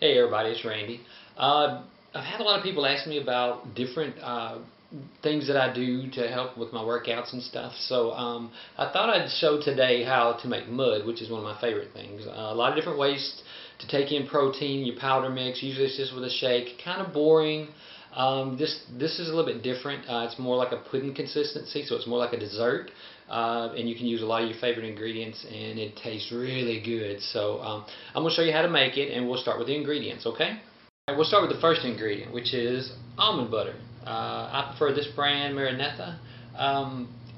Hey everybody, it's Randy. I've had a lot of people ask me about different things that I do to help with my workouts and stuff. So I thought I'd show today how to make mud, which is one of my favorite things. A lot of different ways to take in protein, your powder mix. Usually it's just with a shake. Kind of boring. This is a little bit different. It's more like a pudding consistency, so it's more like a dessert. And you can use a lot of your favorite ingredients, and it tastes really good. So I'm going to show you how to make it, and we'll start with the ingredients, okay? All right, we'll start with the first ingredient, which is almond butter. I prefer this brand, Marinetta.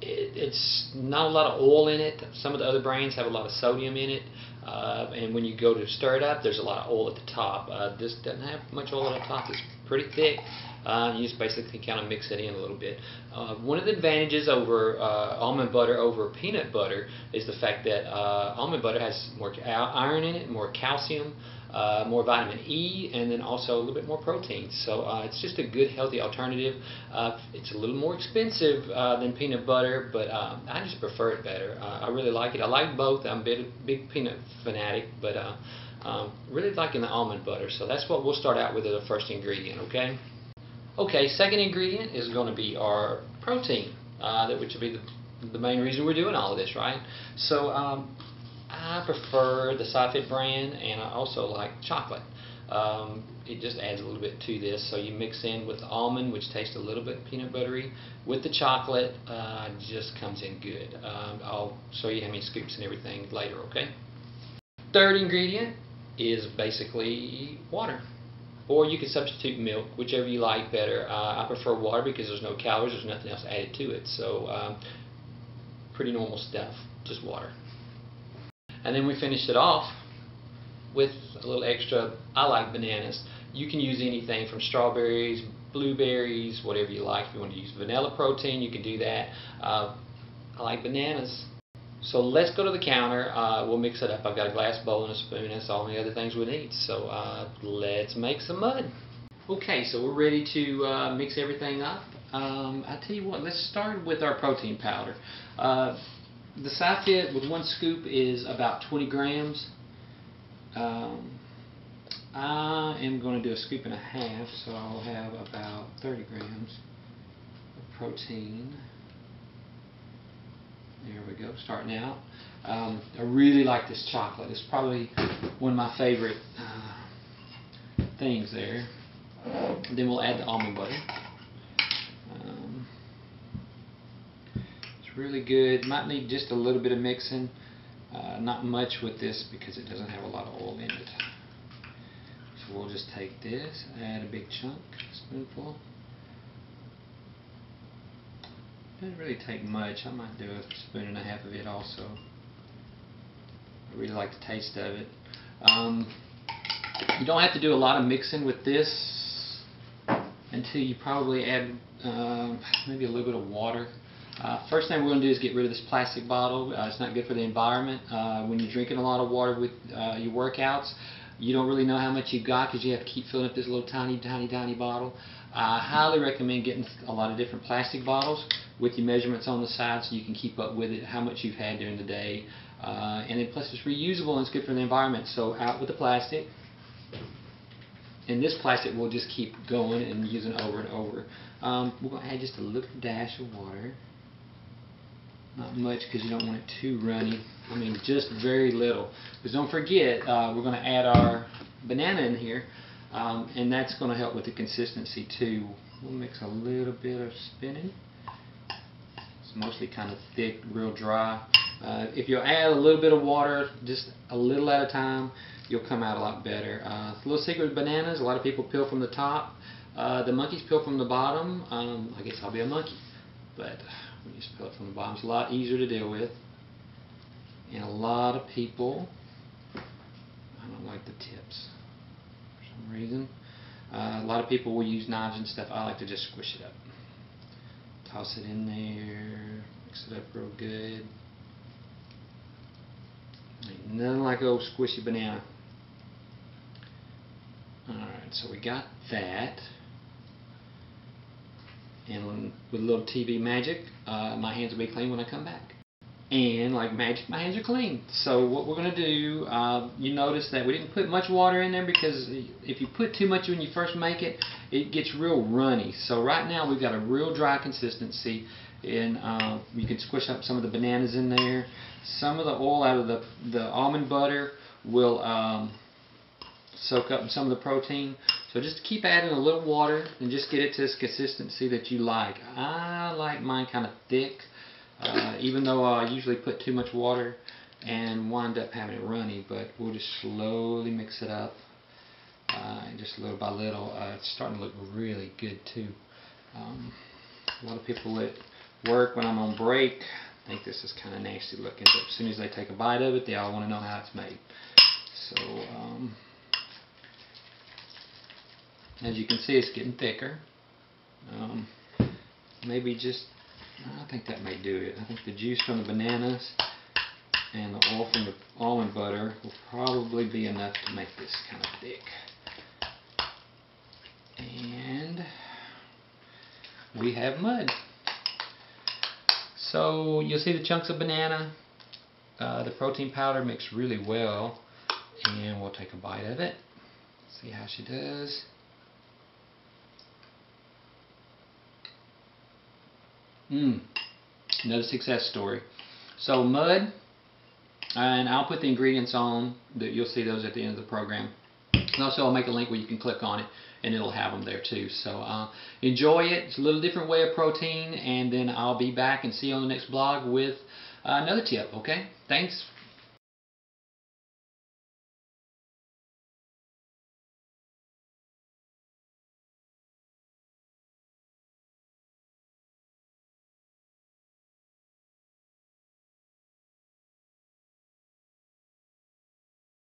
It's not a lot of oil in it. Some of the other brands have a lot of sodium in it, and when you go to stir it up, there's a lot of oil at the top. This doesn't have much oil at the top. It's pretty thick. You just basically kind of mix it in a little bit. One of the advantages over almond butter over peanut butter is the fact that almond butter has more iron in it, more calcium, more vitamin E, and then also a little bit more protein. So it's just a good, healthy alternative. It's a little more expensive than peanut butter, but I just prefer it better. I really like it. I like both. I'm a big peanut fanatic, but really liking the almond butter. So that's what we'll start out with as the first ingredient, okay? Okay, second ingredient is going to be our protein, which will be the main reason we're doing all of this, right? So I prefer the Sci-Fit brand, and I also like chocolate. It just adds a little bit to this. So you mix in with the almond, which tastes a little bit peanut buttery, with the chocolate. Just comes in good. I'll show you how many scoops and everything later, okay? Third ingredient is basically water. Or you can substitute milk, whichever you like better. I prefer water because there's no calories, there's nothing else added to it. So pretty normal stuff, just water. And then we finished it off with a little extra. I like bananas. You can use anything from strawberries, blueberries, whatever you like. If you want to use vanilla protein, you can do that. I like bananas. So let's go to the counter. We'll mix it up. I've got a glass bowl and a spoon. That's all the other things we need. So let's make some mud. Okay, so we're ready to mix everything up. I tell you what, let's start with our protein powder. The Sci-Fit with one scoop is about 20 grams. I am going to do a scoop and a half, so I'll have about 30 grams of protein. There we go, starting out. I really like this chocolate. It's probably one of my favorite things there. Then we'll add the almond butter. It's really good. Might need just a little bit of mixing. Not much with this because it doesn't have a lot of oil in it. So we'll just take this, add a big chunk, a spoonful. Doesn't really take much. I might do a spoon and a half of it also. I really like the taste of it. You don't have to do a lot of mixing with this until you probably add maybe a little bit of water. First thing we're going to do is get rid of this plastic bottle. It's not good for the environment. When you're drinking a lot of water with your workouts, you don't really know how much you've got because you have to keep filling up this little tiny bottle. I highly recommend getting a lot of different plastic bottles with your measurements on the side so you can keep up with it, how much you've had during the day. And then plus it's reusable and it's good for the environment. So out with the plastic. And this plastic we'll just keep going and using over and over. We're going to add just a little dash of water. Not much because you don't want it too runny. I mean just very little. Because don't forget we're going to add our banana in here. And that's going to help with the consistency too. We'll mix a little bit of spinach. It's mostly kind of thick, real dry. If you'll add a little bit of water, just a little at a time, you'll come out a lot better. The little secret with bananas, a lot of people peel from the top. The monkeys peel from the bottom. I guess I'll be a monkey. But we just peel it from the bottom. It's a lot easier to deal with. And a lot of people, I don't like the tips. For some reason. A lot of people will use knives and stuff. I like to just squish it up. Toss it in there, mix it up real good. Ain't nothing like old squishy banana. Alright, so we got that. And with a little TV magic, my hands will be clean when I come back. And like magic, my hands are clean. So what we're going to do, you notice that we didn't put much water in there because if you put too much when you first make it, it gets real runny. So right now we've got a real dry consistency, and you can squish up some of the bananas in there. Some of the oil out of the almond butter will soak up some of the protein. So just keep adding a little water and just get it to this consistency that you like. I like mine kind of thick. Even though I usually put too much water and wind up having it runny, but we'll just slowly mix it up, just little by little. It's starting to look really good too. A lot of people at work when I'm on break think this is kind of nasty looking, but as soon as they take a bite of it, they all want to know how it's made. So as you can see, it's getting thicker. Maybe just, I think that may do it. I think the juice from the bananas and the oil from the almond butter will probably be enough to make this kind of thick. And we have mud. So you'll see the chunks of banana. The protein powder mixed really well. And we'll take a bite of it. See how she does. Another success story. So mud, and I'll put the ingredients on. You'll see those at the end of the program. And also I'll make a link where you can click on it and it'll have them there too. So enjoy it. It's a little different way of protein, and then I'll be back and see you on the next blog with another tip. Okay? Thanks.